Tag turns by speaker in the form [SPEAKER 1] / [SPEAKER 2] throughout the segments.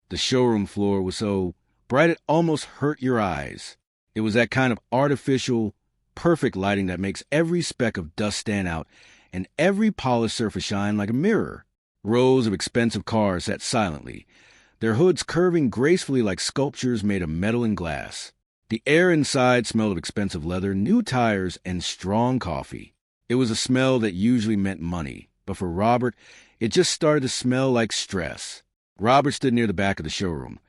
[SPEAKER 1] The showroom floor was so bright it almost hurt your eyes. It was that kind of artificial, perfect lighting that makes every speck of dust stand out and every polished surface shine like a mirror. Rows of expensive cars sat silently, their hoods curving gracefully like sculptures made of metal and glass. The air inside smelled of expensive leather, new tires, and strong coffee. It was a smell that usually meant money, but for Robert, it just started to smell like stress. Robert stood near the back of the showroom,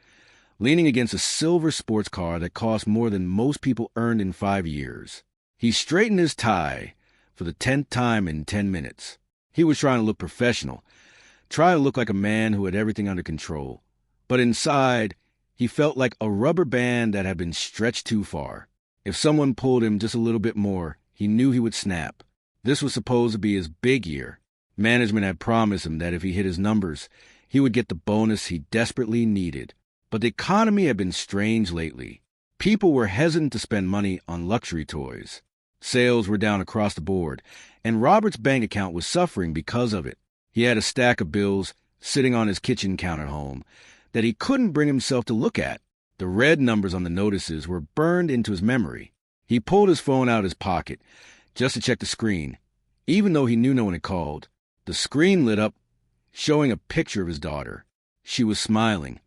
[SPEAKER 1] leaning against a silver sports car that cost more than most people earned in 5 years. He straightened his tie for the 10th time in 10 minutes. He was trying to look professional, trying to look like a man who had everything under control. But inside, he felt like a rubber band that had been stretched too far. If someone pulled him just a little bit more, he knew he would snap. This was supposed to be his big year. Management had promised him that if he hit his numbers, he would get the bonus he desperately needed. But the economy had been strange lately. People were hesitant to spend money on luxury toys. Sales were down across the board, and Robert's bank account was suffering because of it. He had a stack of bills sitting on his kitchen counter at home that he couldn't bring himself to look at. The red numbers on the notices were burned into his memory. He pulled his phone out of his pocket just to check the screen. Even though he knew no one had called, the screen lit up, showing a picture of his daughter. She was smiling,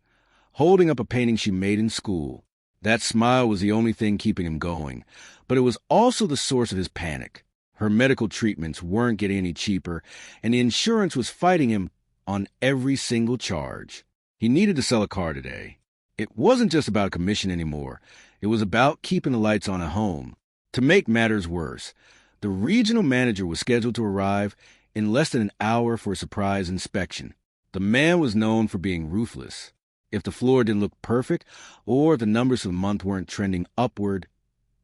[SPEAKER 1] holding up a painting she made in school. That smile was the only thing keeping him going, but it was also the source of his panic. Her medical treatments weren't getting any cheaper, and the insurance was fighting him on every single charge. He needed to sell a car today. It wasn't just about a commission anymore. It was about keeping the lights on at home. To make matters worse, the regional manager was scheduled to arrive in less than an hour for a surprise inspection. The man was known for being ruthless. If the floor didn't look perfect, or if the numbers for the month weren't trending upward,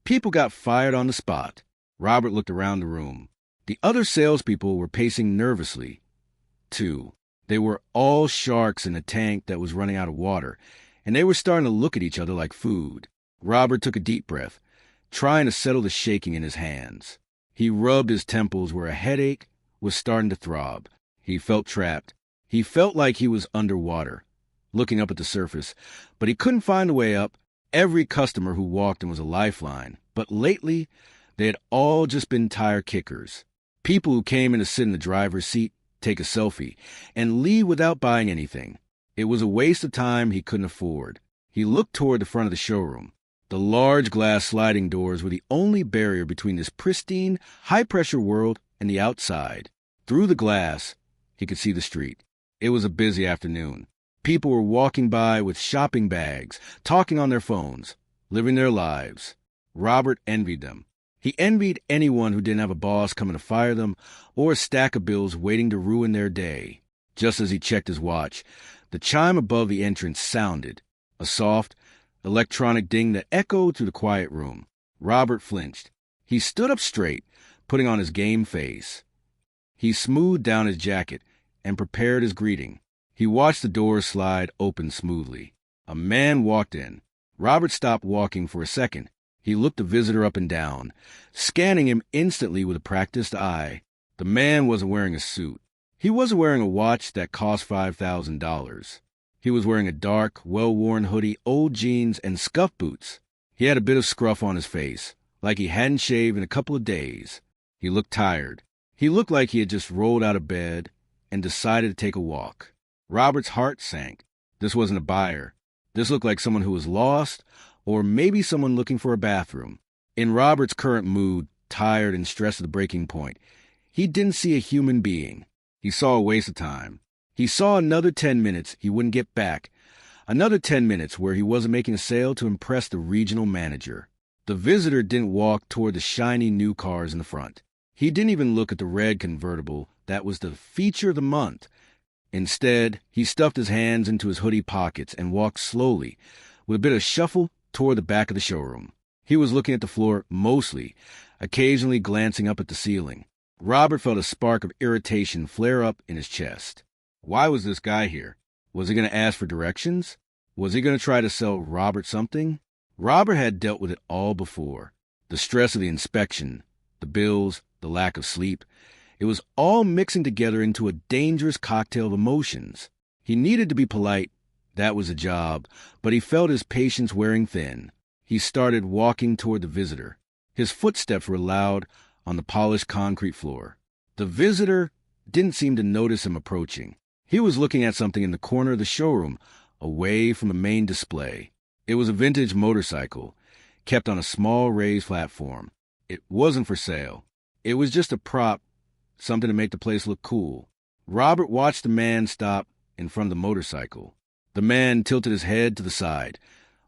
[SPEAKER 1] people got fired on the spot. Robert looked around the room. The other salespeople were pacing nervously, too. They were all sharks in a tank that was running out of water, and they were starting to look at each other like food. Robert took a deep breath, trying to settle the shaking in his hands. He rubbed his temples where a headache was starting to throb. He felt trapped. He felt like he was underwater, looking up at the surface, but he couldn't find a way up. Every customer who walked in was a lifeline, but lately they had all just been tire kickers. People who came in to sit in the driver's seat, take a selfie, and leave without buying anything. It was a waste of time he couldn't afford. He looked toward the front of the showroom. The large glass sliding doors were the only barrier between this pristine, high-pressure world and the outside. Through the glass, he could see the street. It was a busy afternoon. People were walking by with shopping bags, talking on their phones, living their lives. Robert envied them. He envied anyone who didn't have a boss coming to fire them or a stack of bills waiting to ruin their day. Just as he checked his watch, the chime above the entrance sounded, a soft, electronic ding that echoed through the quiet room. Robert flinched. He stood up straight, putting on his game face. He smoothed down his jacket and prepared his greeting. He watched the doors slide open smoothly. A man walked in. Robert stopped walking for a second. He looked the visitor up and down, scanning him instantly with a practiced eye. The man wasn't wearing a suit. He wasn't wearing a watch that cost $5,000. He was wearing a dark, well-worn hoodie, old jeans, and scuffed boots. He had a bit of scruff on his face, like he hadn't shaved in a couple of days. He looked tired. He looked like he had just rolled out of bed and decided to take a walk. Robert's heart sank. This wasn't a buyer. This looked like someone who was lost, or maybe someone looking for a bathroom. In Robert's current mood, tired and stressed to the breaking point, he didn't see a human being. He saw a waste of time. He saw another 10 minutes he wouldn't get back. Another 10 minutes where he wasn't making a sale to impress the regional manager. The visitor didn't walk toward the shiny new cars in the front. He didn't even look at the red convertible that was the feature of the month. Instead, he stuffed his hands into his hoodie pockets and walked slowly, with a bit of shuffle, toward the back of the showroom. He was looking at the floor mostly, occasionally glancing up at the ceiling. Robert felt a spark of irritation flare up in his chest. Why was this guy here? Was he going to ask for directions? Was he going to try to sell Robert something? Robert had dealt with it all before. The stress of the inspection, the bills, the lack of sleep. It was all mixing together into a dangerous cocktail of emotions. He needed to be polite, That was a job, but he felt his patience wearing thin. He started walking toward the visitor. His footsteps were loud on the polished concrete floor. The visitor didn't seem to notice him approaching. He was looking at something in the corner of the showroom, away from the main display. It was a vintage motorcycle, kept on a small raised platform. It wasn't for sale. It was just a prop, something to make the place look cool. Robert watched the man stop in front of the motorcycle. The man tilted his head to the side,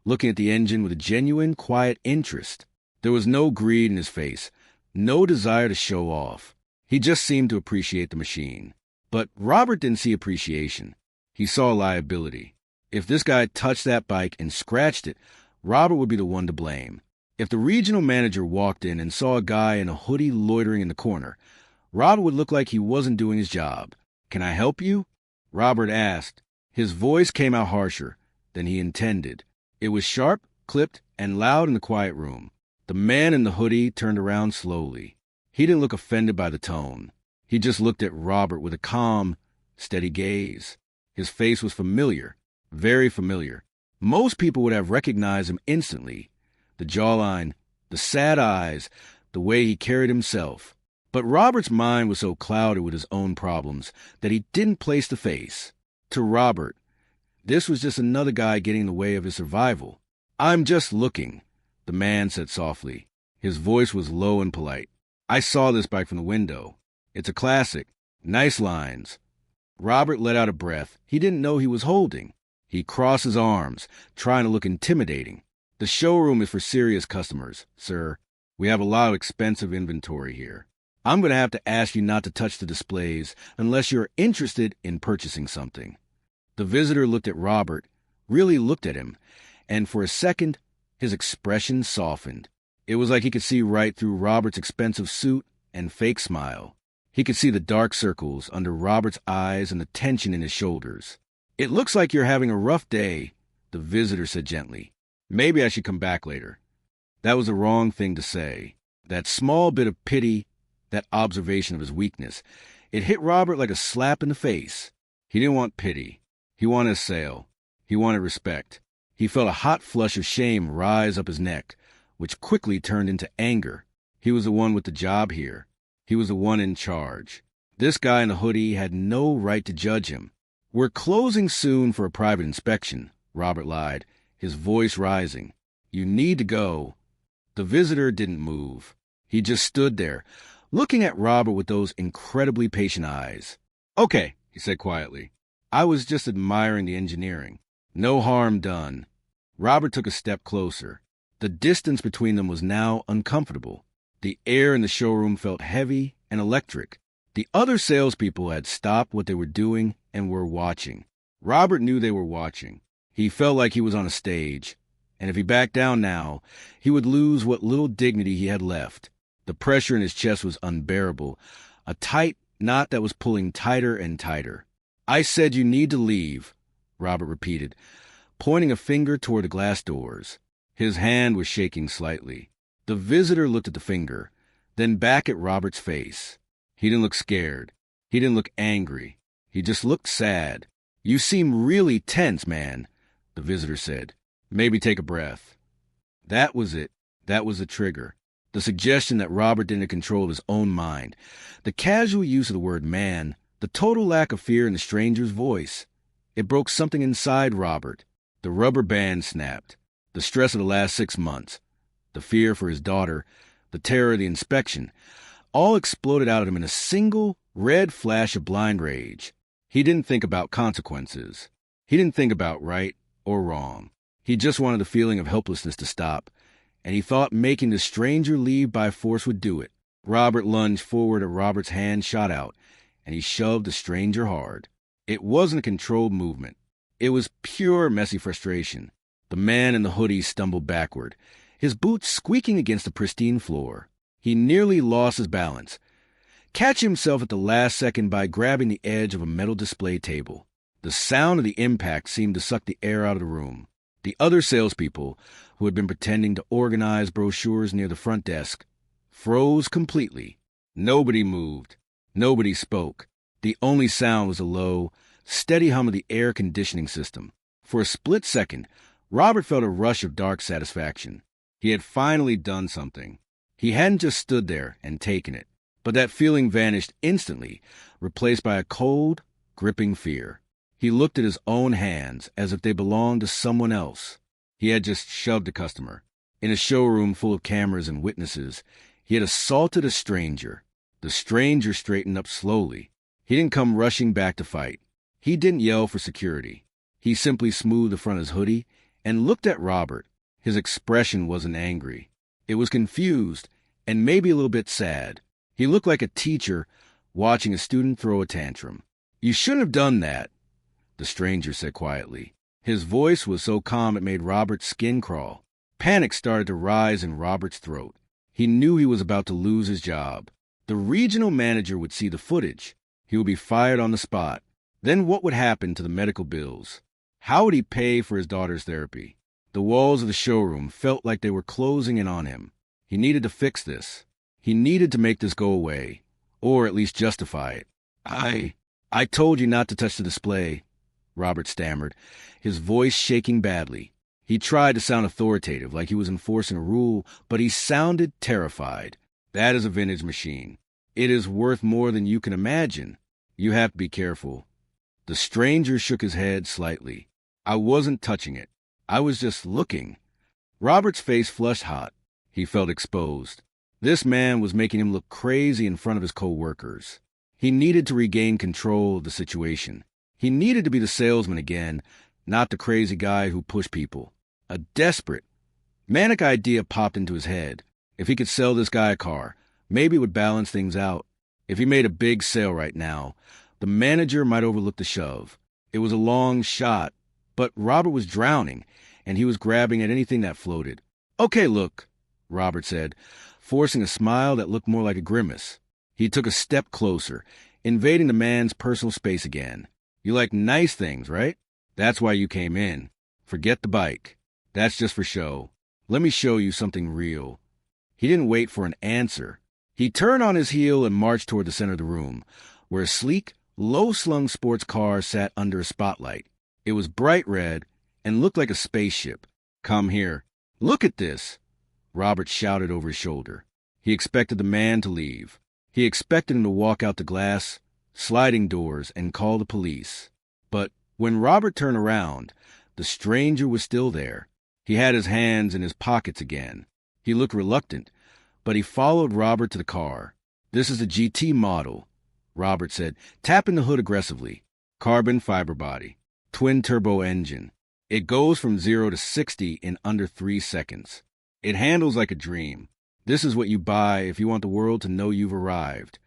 [SPEAKER 1] looking at the engine with a genuine, quiet interest. There was no greed in his face, no desire to show off. He just seemed to appreciate the machine. But Robert didn't see appreciation. He saw liability. If this guy touched that bike and scratched it, Robert would be the one to blame. If the regional manager walked in and saw a guy in a hoodie loitering in the corner, Robert would look like he wasn't doing his job. "Can I help you?" Robert asked. His voice came out harsher than he intended. It was sharp, clipped, and loud in the quiet room. The man in the hoodie turned around slowly. He didn't look offended by the tone. He just looked at Robert with a calm, steady gaze. His face was familiar, very familiar. Most people would have recognized him instantly. The jawline, the sad eyes, the way he carried himself. But Robert's mind was so clouded with his own problems that he didn't place the face. To Robert, this was just another guy getting in the way of his survival. "I'm just looking," the man said softly. His voice was low and polite. "I saw this bike from the window. It's a classic. Nice lines." Robert let out a breath he didn't know he was holding. He crossed his arms, trying to look intimidating. "The showroom is for serious customers, sir. We have a lot of expensive inventory here. I'm going to have to ask you not to touch the displays unless you're interested in purchasing something." The visitor looked at Robert, really looked at him, and for a second, his expression softened. It was like he could see right through Robert's expensive suit and fake smile. He could see the dark circles under Robert's eyes and the tension in his shoulders. "It looks like you're having a rough day," the visitor said gently. "Maybe I should come back later." That was the wrong thing to say. That small bit of pity, that observation of his weakness, it hit Robert like a slap in the face. He didn't want pity. He wanted a sale. He wanted respect. He felt a hot flush of shame rise up his neck, which quickly turned into anger. He was the one with the job here. He was the one in charge. This guy in the hoodie had no right to judge him. "We're closing soon for a private inspection," Robert lied, his voice rising. "You need to go." The visitor didn't move. He just stood there, looking at Robert with those incredibly patient eyes. "Okay," he said quietly. "I was just admiring the engineering. No harm done." Robert took a step closer. The distance between them was now uncomfortable. The air in the showroom felt heavy and electric. The other salespeople had stopped what they were doing and were watching. Robert knew they were watching. He felt like he was on a stage, and if he backed down now, he would lose what little dignity he had left. The pressure in his chest was unbearable, a tight knot that was pulling tighter and tighter. "I said you need to leave," Robert repeated, pointing a finger toward the glass doors. His hand was shaking slightly. The visitor looked at the finger, then back at Robert's face. He didn't look scared. He didn't look angry. He just looked sad. "You seem really tense, man," the visitor said. "Maybe take a breath." That was it. That was the trigger. The suggestion that Robert didn't control his own mind. The casual use of the word man. The total lack of fear in the stranger's voice. It broke something inside Robert. The rubber band snapped. The stress of the last 6 months. The fear for his daughter. The terror of the inspection. All exploded out of him in a single red flash of blind rage. He didn't think about consequences. He didn't think about right or wrong. He just wanted the feeling of helplessness to stop, and he thought making the stranger leave by force would do it. Robert lunged forward, and Robert's hand shot out, and he shoved the stranger hard. It wasn't a controlled movement. It was pure messy frustration. The man in the hoodie stumbled backward, his boots squeaking against the pristine floor. He nearly lost his balance, catching himself at the last second by grabbing the edge of a metal display table. The sound of the impact seemed to suck the air out of the room. The other salespeople, who had been pretending to organize brochures near the front desk, froze completely. Nobody moved. Nobody spoke. The only sound was a low, steady hum of the air conditioning system. For a split second, Robert felt a rush of dark satisfaction. He had finally done something. He hadn't just stood there and taken it, but that feeling vanished instantly, replaced by a cold, gripping fear. He looked at his own hands as if they belonged to someone else. He had just shoved a customer. In a showroom full of cameras and witnesses, he had assaulted a stranger. The stranger straightened up slowly. He didn't come rushing back to fight. He didn't yell for security. He simply smoothed the front of his hoodie and looked at Robert. His expression wasn't angry. It was confused and maybe a little bit sad. He looked like a teacher watching a student throw a tantrum. "You shouldn't have done that," the stranger said quietly. His voice was so calm it made Robert's skin crawl. Panic started to rise in Robert's throat. He knew he was about to lose his job. The regional manager would see the footage. He would be fired on the spot. Then what would happen to the medical bills? How would he pay for his daughter's therapy? The walls of the showroom felt like they were closing in on him. He needed to fix this. He needed to make this go away, or at least justify it. I told you not to touch the display," Robert stammered, his voice shaking badly. He tried to sound authoritative, like he was enforcing a rule, but he sounded terrified. "That is a vintage machine. It is worth more than you can imagine. You have to be careful." The stranger shook his head slightly. "I wasn't touching it. I was just looking." Robert's face flushed hot. He felt exposed. This man was making him look crazy in front of his co-workers. He needed to regain control of the situation. He needed to be the salesman again, not the crazy guy who pushed people. A desperate, manic idea popped into his head. If he could sell this guy a car, maybe it would balance things out. If he made a big sale right now, the manager might overlook the shove. It was a long shot, but Robert was drowning, and he was grabbing at anything that floated. "Okay, look," Robert said, forcing a smile that looked more like a grimace. He took a step closer, invading the man's personal space again. "You like nice things, right? That's why you came in. Forget the bike. That's just for show. Let me show you something real." He didn't wait for an answer. He turned on his heel and marched toward the center of the room, where a sleek, low-slung sports car sat under a spotlight. It was bright red and looked like a spaceship. "Come here. Look at this," Robert shouted over his shoulder. He expected the man to leave. He expected him to walk out the glass, sliding doors, and call the police. But when Robert turned around, the stranger was still there. He had his hands in his pockets again. He looked reluctant, but he followed Robert to the car. "This is a GT model," Robert said, tapping the hood aggressively. "Carbon fiber body, twin-turbo engine. It goes from 0 to 60 in under 3 seconds. It handles like a dream. This is what you buy if you want the world to know you've arrived."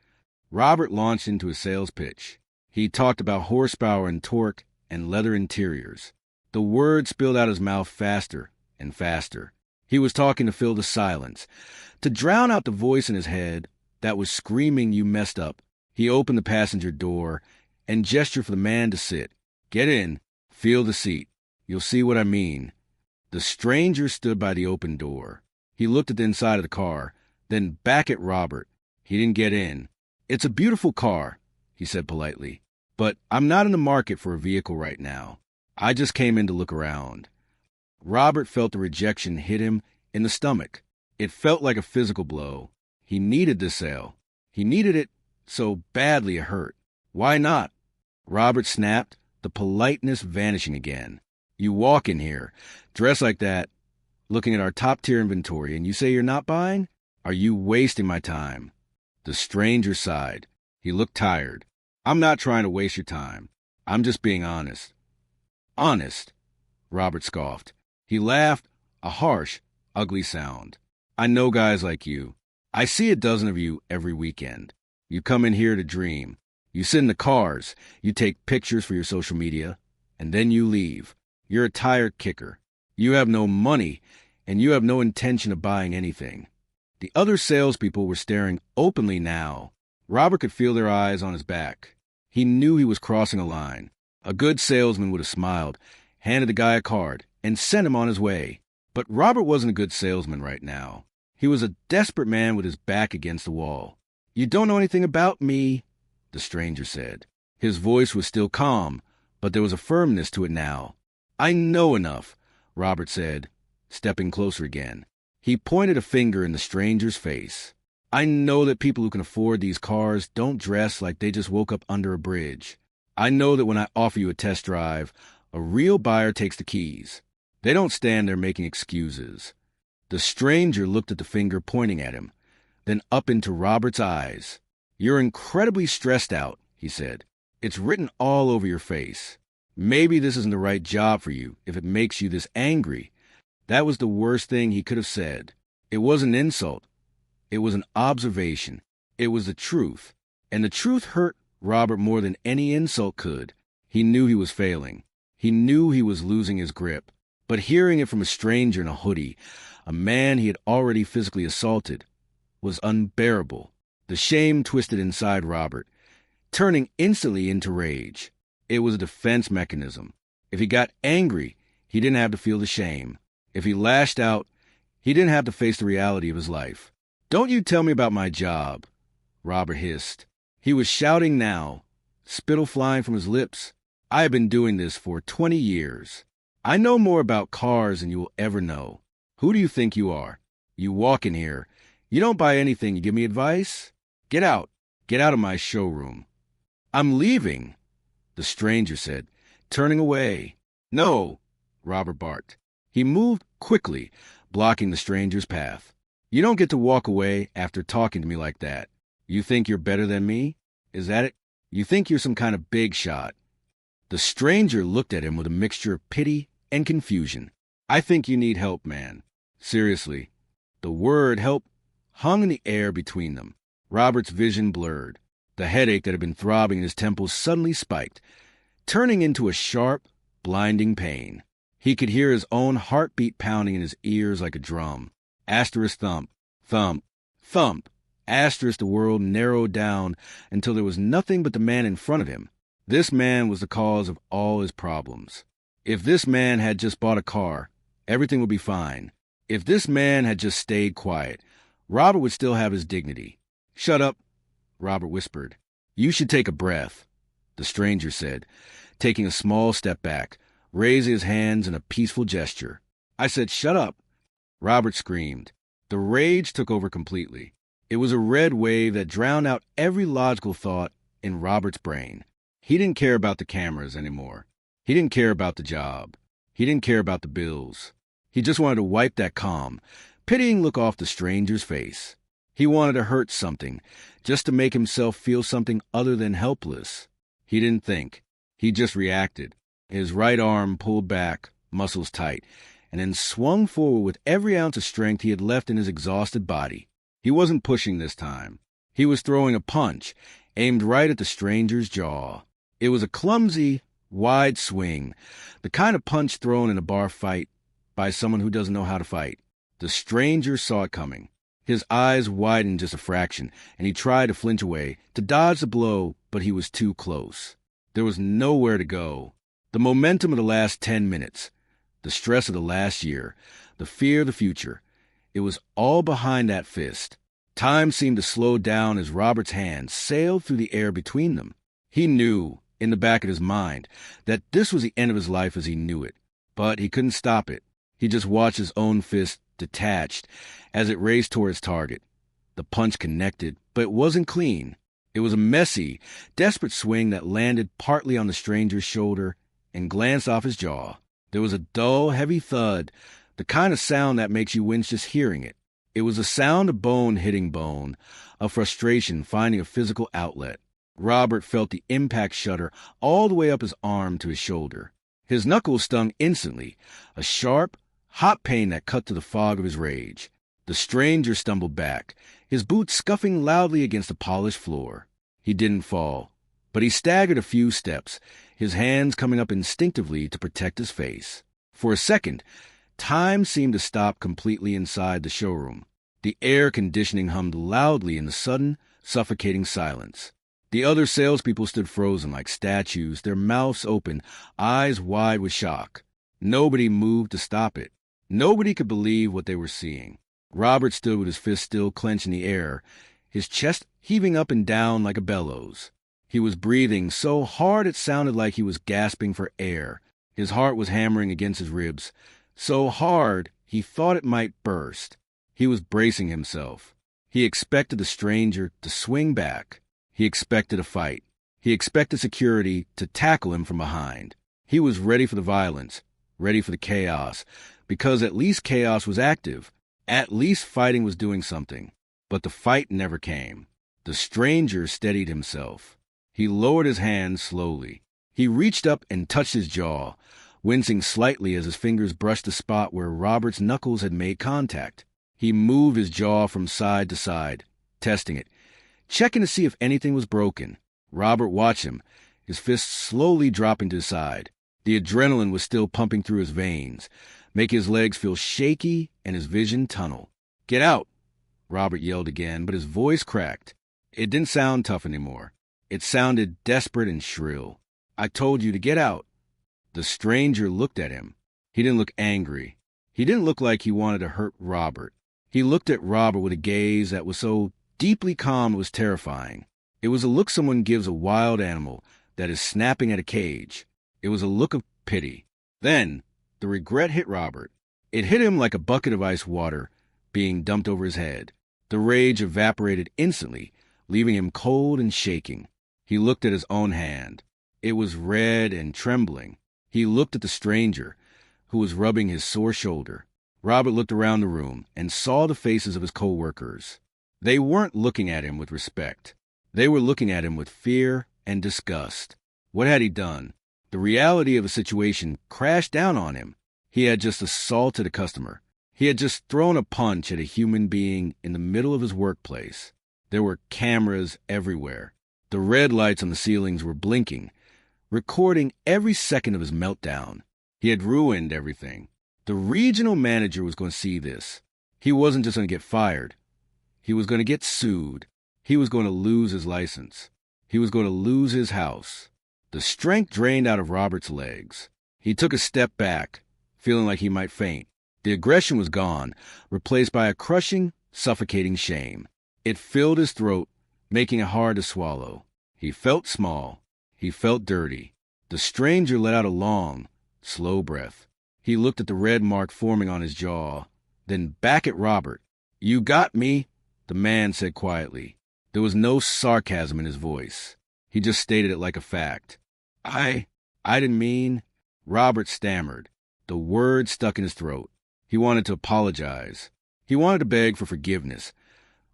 [SPEAKER 1] Robert launched into his sales pitch. He talked about horsepower and torque and leather interiors. The words spilled out his mouth faster and faster. He was talking to fill the silence, to drown out the voice in his head that was screaming, "You messed up." He opened the passenger door and gestured for the man to sit. "Get in. Feel the seat. You'll see what I mean." The stranger stood by the open door. He looked at the inside of the car, then back at Robert. He didn't get in. "It's a beautiful car," he said politely, "but I'm not in the market for a vehicle right now. I just came in to look around." Robert felt the rejection hit him in the stomach. It felt like a physical blow. He needed this sale. He needed it so badly it hurt. "Why not?" Robert snapped, the politeness vanishing again. "You walk in here, dressed like that, looking at our top-tier inventory, and you say you're not buying? Are you wasting my time?" The stranger sighed. He looked tired. "I'm not trying to waste your time. I'm just being honest." "Honest?" Robert scoffed. He laughed, a harsh, ugly sound. "I know guys like you. I see a dozen of you every weekend. You come in here to dream. You sit in the cars. You take pictures for your social media. And then you leave. You're a tired kicker. You have no money, and you have no intention of buying anything." The other salespeople were staring openly now. Robert could feel their eyes on his back. He knew he was crossing a line. A good salesman would have smiled, handed the guy a card, and sent him on his way. But Robert wasn't a good salesman right now. He was a desperate man with his back against the wall. "You don't know anything about me," the stranger said. His voice was still calm, but there was a firmness to it now. I know enough, Robert said, stepping closer again. He pointed a finger in the stranger's face. I know that people who can afford these cars don't dress like they just woke up under a bridge. I know that when I offer you a test drive, a real buyer takes the keys. They don't stand there making excuses. The stranger looked at the finger pointing at him, then up into Robert's eyes. You're incredibly stressed out, he said. It's written all over your face. Maybe this isn't the right job for you if it makes you this angry. That was the worst thing he could have said. It wasn't an insult. It was an observation. It was the truth. And the truth hurt Robert more than any insult could. He knew he was failing. He knew he was losing his grip. But hearing it from a stranger in a hoodie, a man he had already physically assaulted, was unbearable. The shame twisted inside Robert, turning instantly into rage. It was a defense mechanism. If he got angry, he didn't have to feel the shame. If he lashed out, he didn't have to face the reality of his life. Don't you tell me about my job, Robert hissed. He was shouting now, spittle flying from his lips. I have been doing this for 20 years. I know more about cars than you will ever know. Who do you think you are? You walk in here. You don't buy anything. You give me advice? Get out. Get out of my showroom. I'm leaving, the stranger said, turning away. No, Robert barked. He moved quickly, blocking the stranger's path. You don't get to walk away after talking to me like that. You think you're better than me? Is that it? You think you're some kind of big shot? The stranger looked at him with a mixture of pity and confusion. I think you need help, man. Seriously. The word help hung in the air between them. Robert's vision blurred. The headache that had been throbbing in his temples suddenly spiked, turning into a sharp, blinding pain. He could hear his own heartbeat pounding in his ears like a drum. Asterisk thump, thump, thump. Asterisk the world narrowed down until there was nothing but the man in front of him. This man was the cause of all his problems. If this man had just bought a car, everything would be fine. If this man had just stayed quiet, Robert would still have his dignity. Shut up, Robert whispered. You should take a breath, the stranger said, taking a small step back, raising his hands in a peaceful gesture. I said, shut up. Robert screamed. The rage took over completely. It was a red wave that drowned out every logical thought in Robert's brain. He didn't care about the cameras anymore. He didn't care about the job. He didn't care about the bills. He just wanted to wipe that calm, pitying look off the stranger's face. He wanted to hurt something, just to make himself feel something other than helpless. He didn't think. He just reacted. His right arm pulled back, muscles tight, and then swung forward with every ounce of strength he had left in his exhausted body. He wasn't pushing this time. He was throwing a punch, aimed right at the stranger's jaw. It was a clumsy, wide swing, the kind of punch thrown in a bar fight by someone who doesn't know how to fight. The stranger saw it coming. His eyes widened just a fraction, and he tried to flinch away, to dodge the blow, but he was too close. There was nowhere to go. The momentum of the last 10 minutes, the stress of the last year, the fear of the future, it was all behind that fist. Time seemed to slow down as Robert's hand sailed through the air between them. He knew, in the back of his mind, that this was the end of his life as he knew it, but he couldn't stop it. He just watched his own fist detached as it raced toward its target. The punch connected, but it wasn't clean. It was a messy, desperate swing that landed partly on the stranger's shoulder and glanced off his jaw. There was a dull, heavy thud, the kind of sound that makes you wince just hearing it. It was the sound of bone hitting bone, of frustration finding a physical outlet. Robert felt the impact shudder all the way up his arm to his shoulder. His knuckles stung instantly, a sharp, hot pain that cut to the fog of his rage. The stranger stumbled back, his boots scuffing loudly against the polished floor. He didn't fall, but he staggered a few steps, his hands coming up instinctively to protect his face. For a second, time seemed to stop completely inside the showroom. The air conditioning hummed loudly in the sudden, suffocating silence. The other salespeople stood frozen like statues, their mouths open, eyes wide with shock. Nobody moved to stop it. Nobody could believe what they were seeing. Robert stood with his fist still clenched in the air, his chest heaving up and down like a bellows. He was breathing so hard it sounded like he was gasping for air. His heart was hammering against his ribs, so hard he thought it might burst. He was bracing himself. He expected the stranger to swing back. He expected a fight. He expected security to tackle him from behind. He was ready for the violence, ready for the chaos, because at least chaos was active. At least fighting was doing something. But the fight never came. The stranger steadied himself. He lowered his hands slowly. He reached up and touched his jaw, wincing slightly as his fingers brushed the spot where Robert's knuckles had made contact. He moved his jaw from side to side, testing it, checking to see if anything was broken. Robert watched him, his fists slowly dropping to his side. The adrenaline was still pumping through his veins, making his legs feel shaky and his vision tunnel. "Get out!" Robert yelled again, but his voice cracked. It didn't sound tough anymore. It sounded desperate and shrill. "I told you to get out." The stranger looked at him. He didn't look angry. He didn't look like he wanted to hurt Robert. He looked at Robert with a gaze that was so deeply calm it was terrifying. It was a look someone gives a wild animal that is snapping at a cage. It was a look of pity. Then, the regret hit Robert. It hit him like a bucket of ice water being dumped over his head. The rage evaporated instantly, leaving him cold and shaking. He looked at his own hand. It was red and trembling. He looked at the stranger, who was rubbing his sore shoulder. Robert looked around the room and saw the faces of his co-workers. They weren't looking at him with respect. They were looking at him with fear and disgust. What had he done? The reality of the situation crashed down on him. He had just assaulted a customer. He had just thrown a punch at a human being in the middle of his workplace. There were cameras everywhere. The red lights on the ceilings were blinking, recording every second of his meltdown. He had ruined everything. The regional manager was going to see this. He wasn't just going to get fired. He was going to get sued. He was going to lose his license. He was going to lose his house. The strength drained out of Robert's legs. He took a step back, feeling like he might faint. The aggression was gone, replaced by a crushing, suffocating shame. It filled his throat, making it hard to swallow. He felt small. He felt dirty. The stranger let out a long, slow breath. He looked at the red mark forming on his jaw, then back at Robert. "You got me," the man said quietly. There was no sarcasm in his voice. He just stated it like a fact. I didn't mean..." Robert stammered. The word stuck in his throat. He wanted to apologize. He wanted to beg for forgiveness.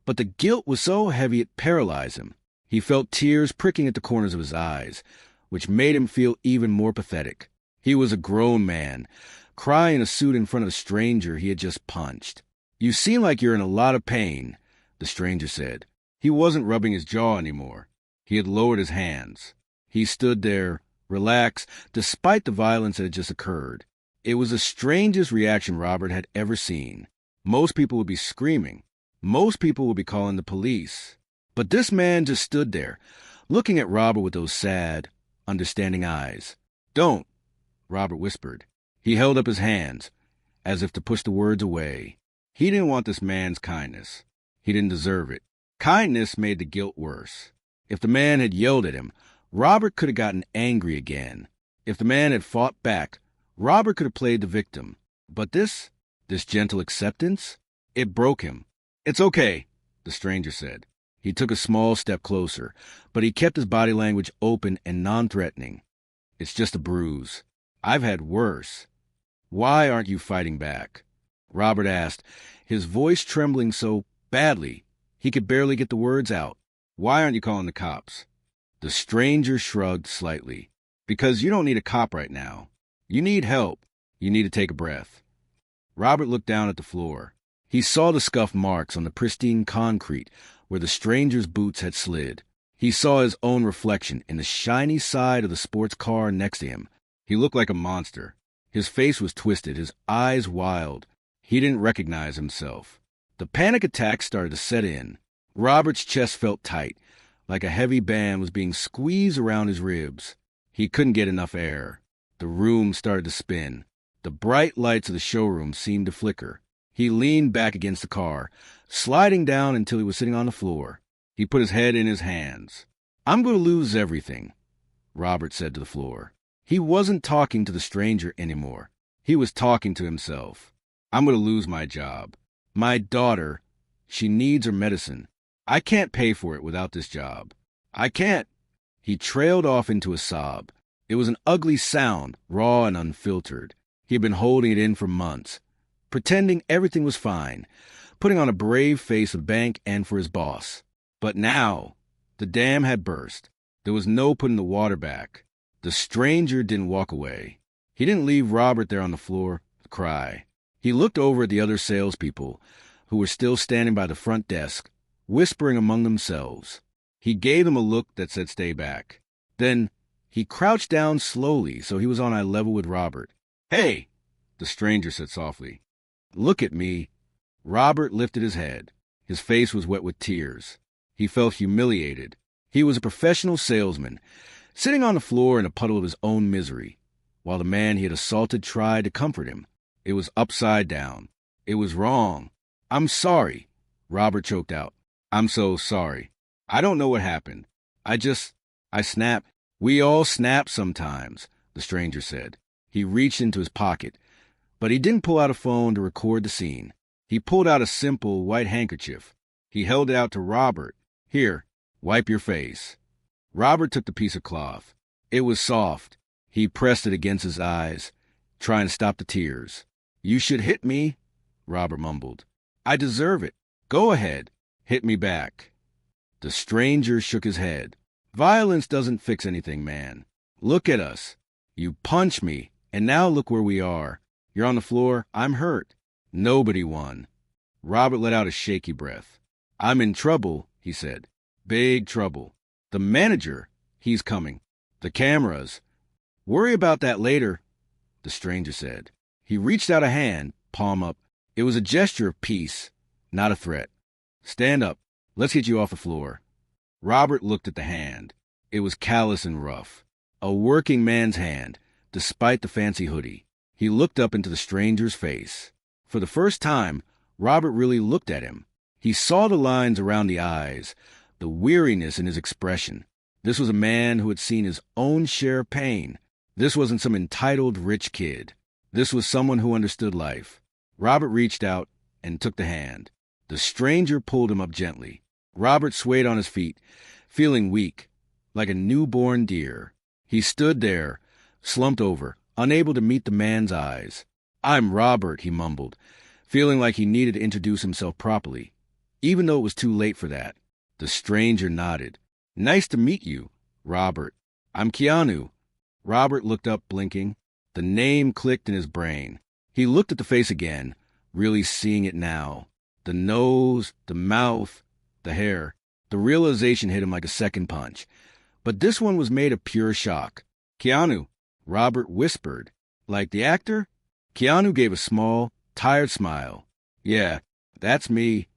[SPEAKER 1] But the guilt was so heavy it paralyzed him. He felt tears pricking at the corners of his eyes, which made him feel even more pathetic. He was a grown man, crying in a suit in front of a stranger he had just punched. "You seem like you're in a lot of pain," the stranger said. He wasn't rubbing his jaw anymore. He had lowered his hands. He stood there, relaxed, despite the violence that had just occurred. It was the strangest reaction Robert had ever seen. Most people would be screaming. Most people would be calling the police. But this man just stood there, looking at Robert with those sad, understanding eyes. "Don't," Robert whispered. He held up his hands, as if to push the words away. He didn't want this man's kindness. He didn't deserve it. Kindness made the guilt worse. If the man had yelled at him, Robert could have gotten angry again. If the man had fought back, Robert could have played the victim. But this gentle acceptance, it broke him. "It's okay," the stranger said. He took a small step closer, but he kept his body language open and non-threatening. "It's just a bruise. I've had worse. Why aren't you fighting back?" Robert asked, his voice trembling so badly he could barely get the words out. "Why aren't you calling the cops?" The stranger shrugged slightly. "Because you don't need a cop right now. You need help. You need to take a breath." Robert looked down at the floor. He saw the scuffed marks on the pristine concrete where the stranger's boots had slid. He saw his own reflection in the shiny side of the sports car next to him. He looked like a monster. His face was twisted, his eyes wild. He didn't recognize himself. The panic attack started to set in. Robert's chest felt tight, like a heavy band was being squeezed around his ribs. He couldn't get enough air. The room started to spin. The bright lights of the showroom seemed to flicker. He leaned back against the car, sliding down until he was sitting on the floor. He put his head in his hands. "I'm going to lose everything," Robert said to the floor. He wasn't talking to the stranger anymore. He was talking to himself. I'm going to lose my job. My daughter, she needs her medicine. I can't pay for it without this job. I can't. He trailed off into a sob. It was an ugly sound, raw and unfiltered. He had been holding it in for months, pretending everything was fine, putting on a brave face for the bank and for his boss. But now, the dam had burst. There was no putting the water back. The stranger didn't walk away. He didn't leave Robert there on the floor to cry. He looked over at the other salespeople, who were still standing by the front desk, whispering among themselves. He gave them a look that said stay back. Then he crouched down slowly so he was on eye level with Robert. "Hey," the stranger said softly. "Look at me." Robert lifted his head. His face was wet with tears. He felt humiliated. He was a professional salesman, sitting on the floor in a puddle of his own misery, while the man he had assaulted tried to comfort him. It was upside down. It was wrong. "I'm sorry," Robert choked out. "I'm so sorry. I don't know what happened. I snapped." "We all snap sometimes," the stranger said. He reached into his pocket, but he didn't pull out a phone to record the scene. He pulled out a simple white handkerchief. He held it out to Robert. "Here, wipe your face." Robert took the piece of cloth. It was soft. He pressed it against his eyes, trying to stop the tears. "You should hit me," Robert mumbled. "I deserve it. Go ahead. Hit me back." The stranger shook his head. "Violence doesn't fix anything, man. Look at us. You punched me, and now look where we are. You're on the floor. I'm hurt. Nobody won." Robert let out a shaky breath. "I'm in trouble," he said. "Big trouble. The manager, he's coming. The cameras. Worry about that later," the stranger said. He reached out a hand, palm up. It was a gesture of peace, not a threat. "Stand up. Let's get you off the floor." Robert looked at the hand. It was callous and rough. A working man's hand, despite the fancy hoodie. He looked up into the stranger's face. For the first time, Robert really looked at him. He saw the lines around the eyes, the weariness in his expression. This was a man who had seen his own share of pain. This wasn't some entitled rich kid. This was someone who understood life. Robert reached out and took the hand. The stranger pulled him up gently. Robert swayed on his feet, feeling weak, like a newborn deer. He stood there, slumped over, unable to meet the man's eyes. "I'm Robert," he mumbled, feeling like he needed to introduce himself properly, even though it was too late for that. The stranger nodded. "Nice to meet you, Robert. I'm Keanu." Robert looked up, blinking. The name clicked in his brain. He looked at the face again, really seeing it now. The nose, the mouth, the hair. The realization hit him like a second punch. But this one was made of pure shock. "Keanu," Robert whispered. "Like the actor?" Keanu gave a small, tired smile. "Yeah, that's me."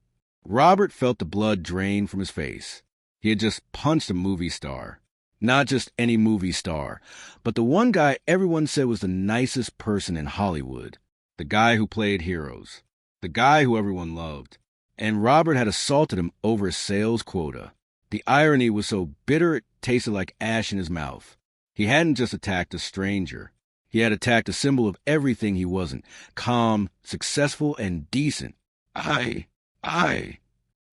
[SPEAKER 1] Robert felt the blood drain from his face. He had just punched a movie star. Not just any movie star, but the one guy everyone said was the nicest person in Hollywood. The guy who played heroes. The guy who everyone loved. And Robert had assaulted him over his sales quota. The irony was so bitter it tasted like ash in his mouth. He hadn't just attacked a stranger. He had attacked a symbol of everything he wasn't. Calm, successful, and decent. I.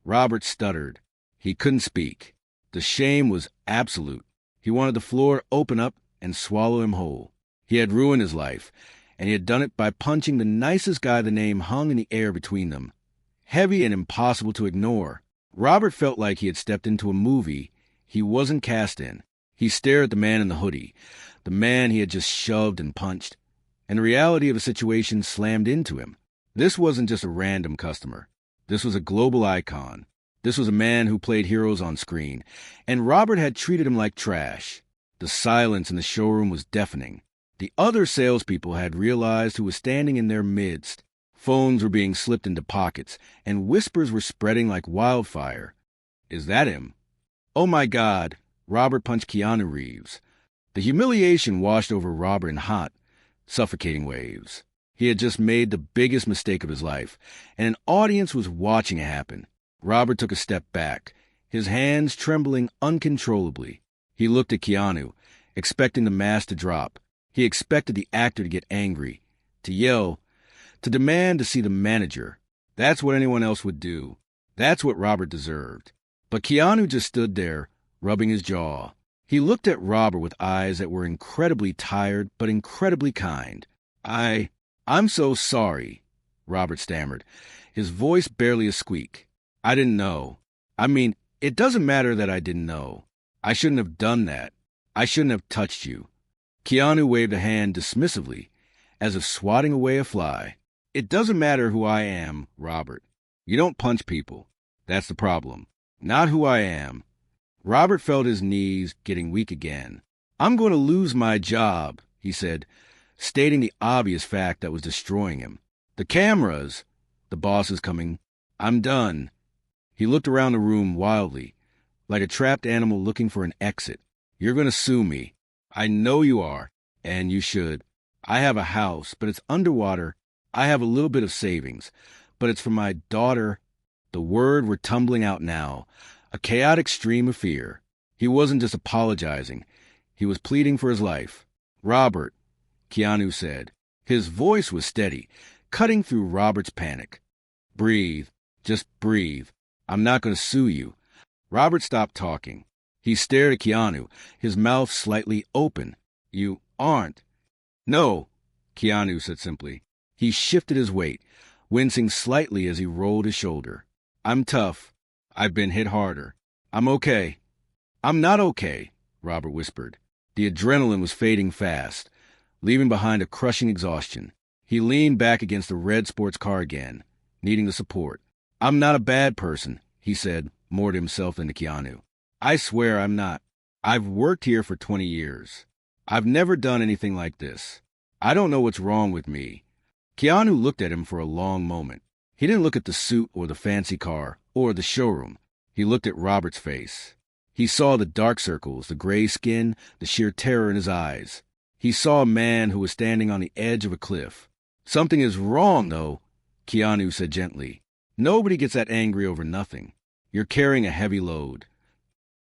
[SPEAKER 1] Robert stuttered. He couldn't speak. The shame was absolute. He wanted the floor to open up and swallow him whole. He had ruined his life, and he had done it by punching the nicest guy the name hung in the air between them. Heavy and impossible to ignore. Robert felt like he had stepped into a movie he wasn't cast in. He stared at the man in the hoodie, the man he had just shoved and punched, and the reality of the situation slammed into him. This wasn't just a random customer. This was a global icon. This was a man who played heroes on screen, and Robert had treated him like trash. The silence in the showroom was deafening. The other salespeople had realized who was standing in their midst. Phones were being slipped into pockets, and whispers were spreading like wildfire. "Is that him?" "Oh my God!" Robert punched Keanu Reeves. The humiliation washed over Robert in hot, suffocating waves. He had just made the biggest mistake of his life, and an audience was watching it happen. Robert took a step back, his hands trembling uncontrollably. He looked at Keanu, expecting the mask to drop. He expected the actor to get angry, to yell, to demand to see the manager. That's what anyone else would do. That's what Robert deserved. But Keanu just stood there, rubbing his jaw. He looked at Robert with eyes that were incredibly tired but incredibly kind. I'm so sorry, Robert stammered, his voice barely a squeak. I didn't know. I mean, it doesn't matter that I didn't know. I shouldn't have done that. I shouldn't have touched you. Keanu waved a hand dismissively, as if swatting away a fly. It doesn't matter who I am, Robert. You don't punch people. That's the problem. Not who I am. Robert felt his knees getting weak again. I'm going to lose my job, he said, stating the obvious fact that was destroying him. The cameras. The boss is coming. I'm done. He looked around the room wildly, like a trapped animal looking for an exit. You're going to sue me. I know you are, and you should. I have a house, but it's underwater. I have a little bit of savings, but it's for my daughter. The words were tumbling out now, a chaotic stream of fear. He wasn't just apologizing. He was pleading for his life. Robert, Keanu said. His voice was steady, cutting through Robert's panic. Breathe. Just breathe. I'm not going to sue you. Robert stopped talking. He stared at Keanu, his mouth slightly open. You aren't. No, Keanu said simply. He shifted his weight, wincing slightly as he rolled his shoulder. I'm tough. I've been hit harder. I'm okay. I'm not okay, Robert whispered. The adrenaline was fading fast, leaving behind a crushing exhaustion. He leaned back against the red sports car again, needing the support. I'm not a bad person, he said, more to himself than to Keanu. I swear I'm not. I've worked here for 20 years. I've never done anything like this. I don't know what's wrong with me. Keanu looked at him for a long moment. He didn't look at the suit or the fancy car or the showroom. He looked at Robert's face. He saw the dark circles, the gray skin, the sheer terror in his eyes. He saw a man who was standing on the edge of a cliff. Something is wrong, though, Keanu said gently. Nobody gets that angry over nothing. You're carrying a heavy load.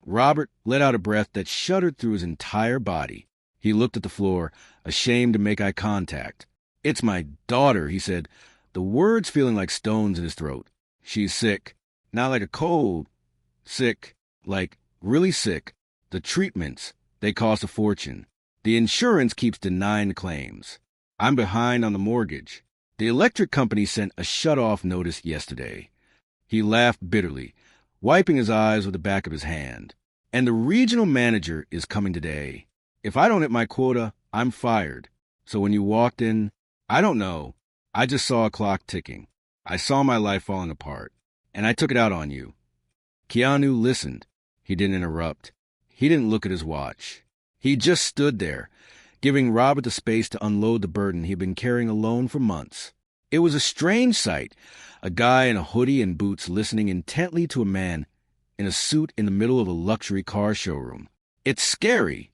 [SPEAKER 1] Robert let out a breath that shuddered through his entire body. He looked at the floor, ashamed to make eye contact. It's my daughter, he said, the words feeling like stones in his throat. She's sick. Not like a cold. Sick. Like really sick. The treatments, they cost a fortune. The insurance keeps denying the claims. I'm behind on the mortgage. The electric company sent a shut-off notice yesterday. He laughed bitterly, wiping his eyes with the back of his hand. And the regional manager is coming today. If I don't hit my quota, I'm fired. So when you walked in, I don't know. I just saw a clock ticking. I saw my life falling apart. And I took it out on you. Keanu listened. He didn't interrupt. He didn't look at his watch. He just stood there, giving Robert the space to unload the burden he'd been carrying alone for months. It was a strange sight, a guy in a hoodie and boots listening intently to a man in a suit in the middle of a luxury car showroom. It's scary,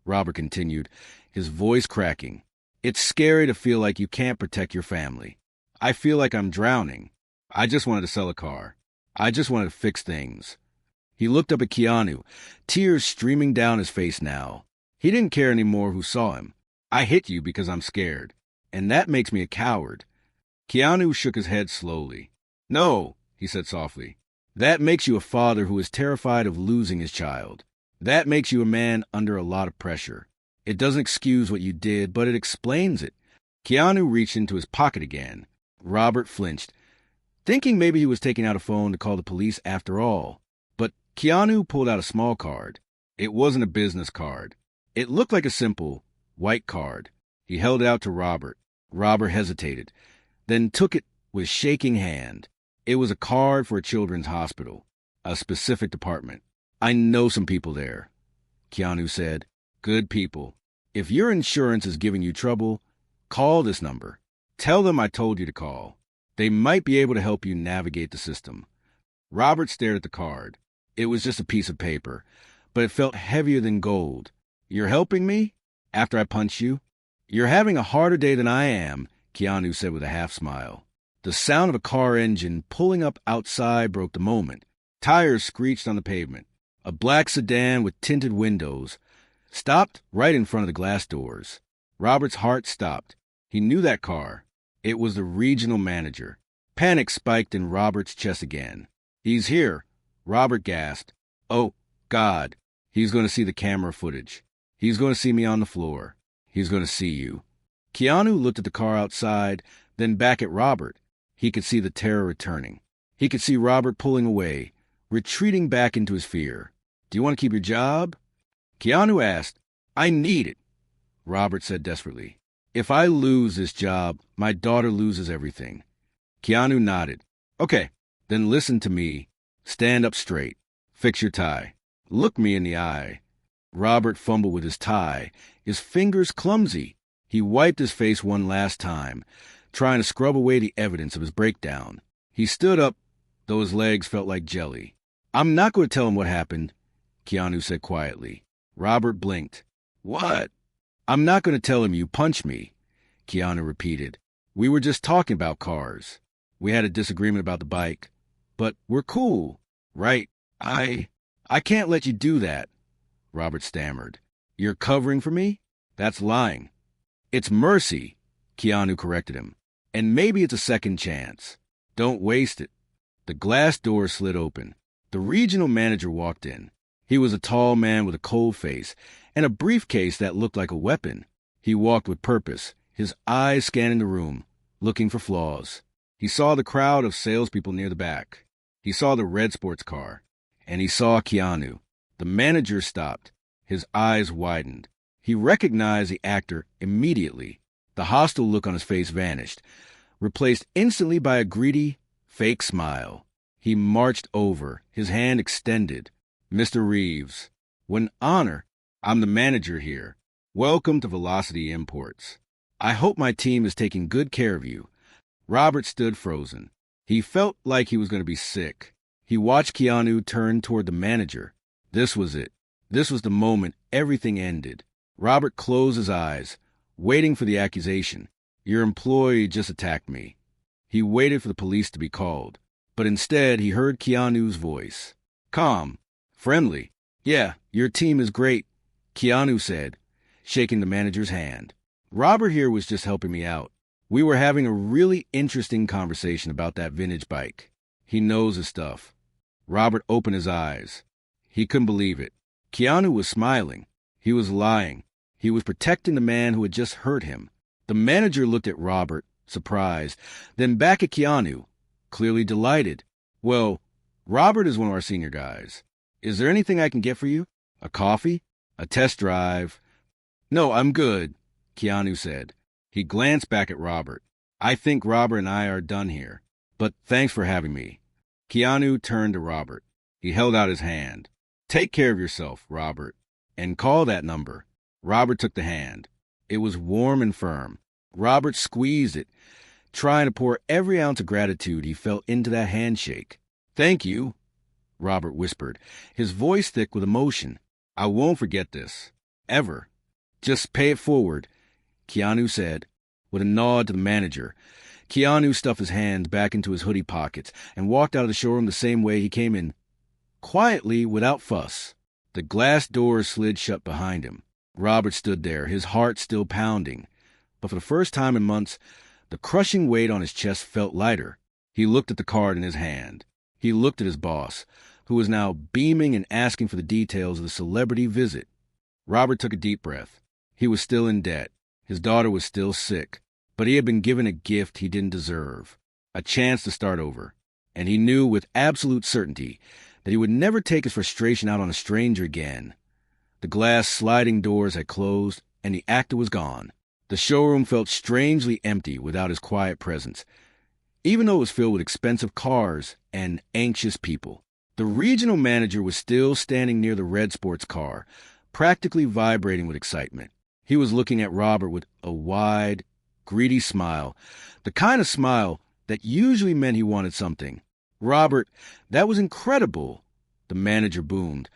[SPEAKER 1] Robert continued, his voice cracking. It's scary to feel like you can't protect your family. I feel like I'm drowning. I just wanted to sell a car. I just wanted to fix things. He looked up at Keanu, tears streaming down his face now. He didn't care anymore who saw him. I hit you because I'm scared, and that makes me a coward. Keanu shook his head slowly. No, he said softly. That makes you a father who is terrified of losing his child. That makes you a man under a lot of pressure. It doesn't excuse what you did, but it explains it. Keanu reached into his pocket again. Robert flinched, thinking maybe he was taking out a phone to call the police after all. But Keanu pulled out a small card. It wasn't a business card. It looked like a simple, white card. He held it out to Robert. Robert hesitated, then took it with shaking hand. It was a card for a children's hospital, a specific department. I know some people there, Keanu said. Good people. If your insurance is giving you trouble, call this number. Tell them I told you to call. They might be able to help you navigate the system. Robert stared at the card. It was just a piece of paper, but it felt heavier than gold. You're helping me? After I punch you? You're having a harder day than I am, Keanu said with a half smile. The sound of a car engine pulling up outside broke the moment. Tires screeched on the pavement. A black sedan with tinted windows stopped right in front of the glass doors. Robert's heart stopped. He knew that car. It was the regional manager. Panic spiked in Robert's chest again. "He's here," Robert gasped. "Oh, God. He's going to see the camera footage. He's going to see me on the floor. He's going to see you." Keanu looked at the car outside, then back at Robert. He could see the terror returning. He could see Robert pulling away, retreating back into his fear. "Do you want to keep your job?" Keanu asked. "I need it," Robert said desperately. "If I lose this job, my daughter loses everything." Keanu nodded. "Okay, then listen to me. Stand up straight. Fix your tie. Look me in the eye." Robert fumbled with his tie, his fingers clumsy. He wiped his face one last time, trying to scrub away the evidence of his breakdown. He stood up, though his legs felt like jelly. "I'm not going to tell him what happened," Keanu said quietly. Robert blinked. "What?" "I'm not going to tell him you punched me," Keanu repeated. "We were just talking about cars. We had a disagreement about the bike. But we're cool, right? I can't let you do that," Robert stammered. "You're covering for me? That's lying." "It's mercy," Keanu corrected him. "And maybe it's a second chance. Don't waste it." The glass door slid open. The regional manager walked in. He was a tall man with a cold face and a briefcase that looked like a weapon. He walked with purpose, his eyes scanning the room, looking for flaws. He saw the crowd of salespeople near the back. He saw the red sports car. And he saw Keanu. The manager stopped. His eyes widened. He recognized the actor immediately. The hostile look on his face vanished, replaced instantly by a greedy, fake smile. He marched over, his hand extended. "Mr. Reeves, what an honor. I'm the manager here. Welcome to Velocity Imports. I hope my team is taking good care of you." Robert stood frozen. He felt like he was going to be sick. He watched Keanu turn toward the manager. This was it. This was the moment everything ended. Robert closed his eyes, waiting for the accusation. "Your employee just attacked me." He waited for the police to be called. But instead, he heard Keanu's voice. Calm, friendly. "Yeah, your team is great," Keanu said, shaking the manager's hand. "Robert here was just helping me out. We were having a really interesting conversation about that vintage bike. He knows his stuff." Robert opened his eyes. He couldn't believe it. Keanu was smiling. He was lying. He was protecting the man who had just hurt him. The manager looked at Robert, surprised, then back at Keanu, clearly delighted. "Well, Robert is one of our senior guys. Is there anything I can get for you? A coffee? A test drive?" "No, I'm good," Keanu said. He glanced back at Robert. "I think Robert and I are done here. But thanks for having me." Keanu turned to Robert. He held out his hand. "Take care of yourself, Robert, and call that number." Robert took the hand. It was warm and firm. Robert squeezed it, trying to pour every ounce of gratitude he felt into that handshake. "Thank you," Robert whispered, his voice thick with emotion. "I won't forget this. Ever. Just pay it forward," Keanu said, with a nod to the manager. Keanu stuffed his hands back into his hoodie pockets and walked out of the showroom the same way he came in, quietly, without fuss. The glass doors slid shut behind him. Robert stood there, his heart still pounding. But for the first time in months, the crushing weight on his chest felt lighter. He looked at the card in his hand. He looked at his boss, who was now beaming and asking for the details of the celebrity visit. Robert took a deep breath. He was still in debt. His daughter was still sick. But he had been given a gift he didn't deserve, a chance to start over. And he knew with absolute certainty that he would never take his frustration out on a stranger again. The glass sliding doors had closed, and the actor was gone. The showroom felt strangely empty without his quiet presence, even though it was filled with expensive cars and anxious people. The regional manager was still standing near the red sports car, practically vibrating with excitement. He was looking at Robert with a wide, greedy smile, the kind of smile that usually meant he wanted something. "Robert, that was incredible," the manager boomed,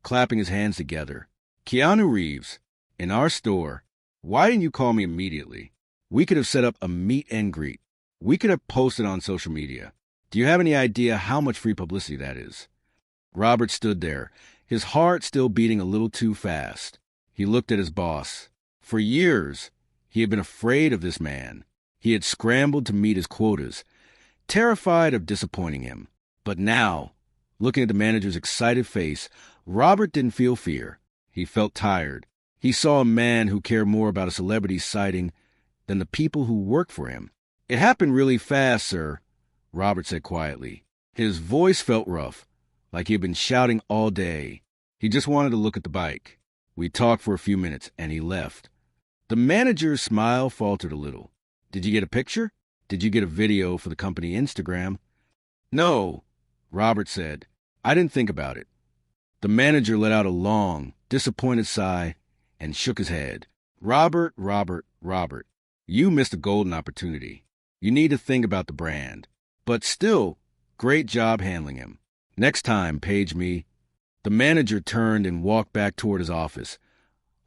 [SPEAKER 1] clapping his hands together. "Keanu Reeves, in our store. Why didn't you call me immediately? We could have set up a meet and greet. We could have posted on social media. Do you have any idea how much free publicity that is?" Robert stood there, his heart still beating a little too fast. He looked at his boss. For years, He had been afraid of this man. He had scrambled to meet his quotas, terrified of disappointing him. But now, looking at the manager's excited face, Robert didn't feel fear. He felt tired. He saw a man who cared more about a celebrity's sighting than the people who worked for him. "It happened really fast, sir," Robert said quietly. His voice felt rough, like he had been shouting all day. He just wanted to look at the bike. We talked for a few minutes, and he left. The manager's smile faltered a little. "Did you get a picture? Did you get a video for the company Instagram?" "No," Robert said. "I didn't think about it." The manager let out a long, disappointed sigh and shook his head. Robert, you missed a golden opportunity. You need to think about the brand. But still, great job handling him. Next time, page me." The manager turned and walked back toward his office,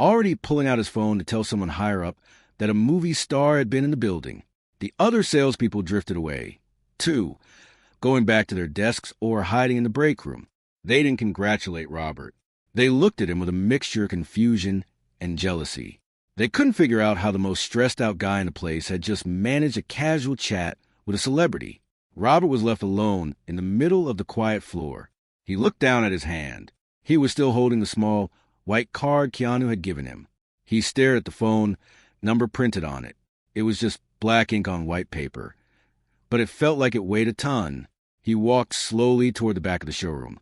[SPEAKER 1] already pulling out his phone to tell someone higher up that a movie star had been in the building. The other salespeople drifted away, too, going back to their desks or hiding in the break room. They didn't congratulate Robert. They looked at him with a mixture of confusion and jealousy. They couldn't figure out how the most stressed-out guy in the place had just managed a casual chat with a celebrity. Robert was left alone in the middle of the quiet floor. He looked down at his hand. He was still holding the small, white card Keanu had given him. He stared at the phone, number printed on it. It was just black ink on white paper. But it felt like it weighed a ton. He walked slowly toward the back of the showroom.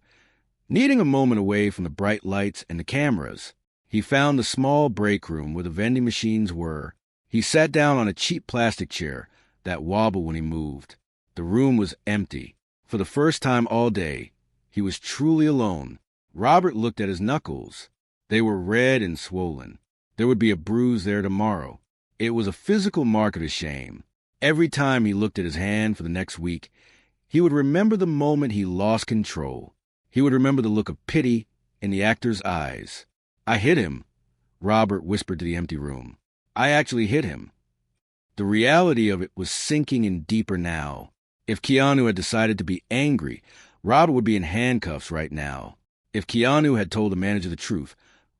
[SPEAKER 1] Needing a moment away from the bright lights and the cameras, he found the small break room where the vending machines were. He sat down on a cheap plastic chair that wobbled when he moved. The room was empty. For the first time all day, he was truly alone. Robert looked at his knuckles. They were red and swollen. There would be a bruise there tomorrow. It was a physical mark of his shame. Every time he looked at his hand for the next week, he would remember the moment he lost control. He would remember the look of pity in the actor's eyes. "I hit him," Robert whispered to the empty room. "I actually hit him." The reality of it was sinking in deeper now. If Keanu had decided to be angry, Robert would be in handcuffs right now. If Keanu had told the manager the truth,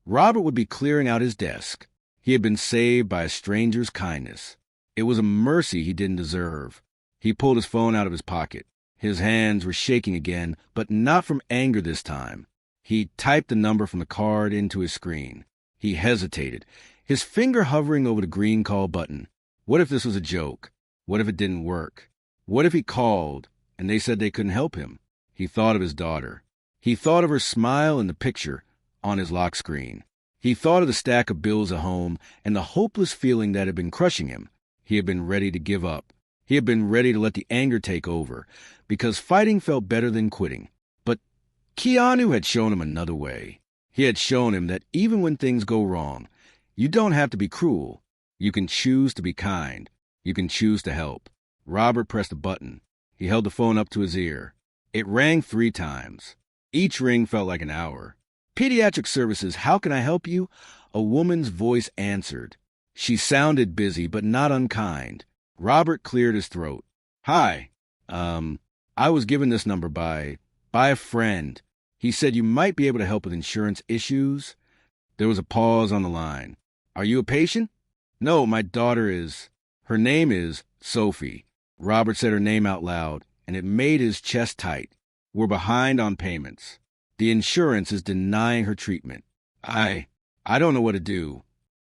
[SPEAKER 1] Robert would be clearing out his desk. He had been saved by a stranger's kindness. It was a mercy he didn't deserve. He pulled his phone out of his pocket. His hands were shaking again, but not from anger this time. He typed the number from the card into his screen. He hesitated, his finger hovering over the green call button. What if this was a joke? What if it didn't work? What if he called and they said they couldn't help him? He thought of his daughter. He thought of her smile in the picture on his lock screen. He thought of the stack of bills at home and the hopeless feeling that had been crushing him. He had been ready to give up. He had been ready to let the anger take over, because fighting felt better than quitting. But Keanu had shown him another way. He had shown him that even when things go wrong, you don't have to be cruel. You can choose to be kind. You can choose to help. Robert pressed a button. He held the phone up to his ear. It rang 3 times. Each ring felt like an hour. "Pediatric Services, how can I help you?" A woman's voice answered. She sounded busy, but not unkind. Robert cleared his throat. "Hi. I was given this number by a friend. He said you might be able to help with insurance issues." There was a pause on the line. "Are you a patient?" "No, my daughter is. Her name is Sophie." Robert said her name out loud, and it made his chest tight. "We're behind on payments. The insurance is denying her treatment. I don't know what to do."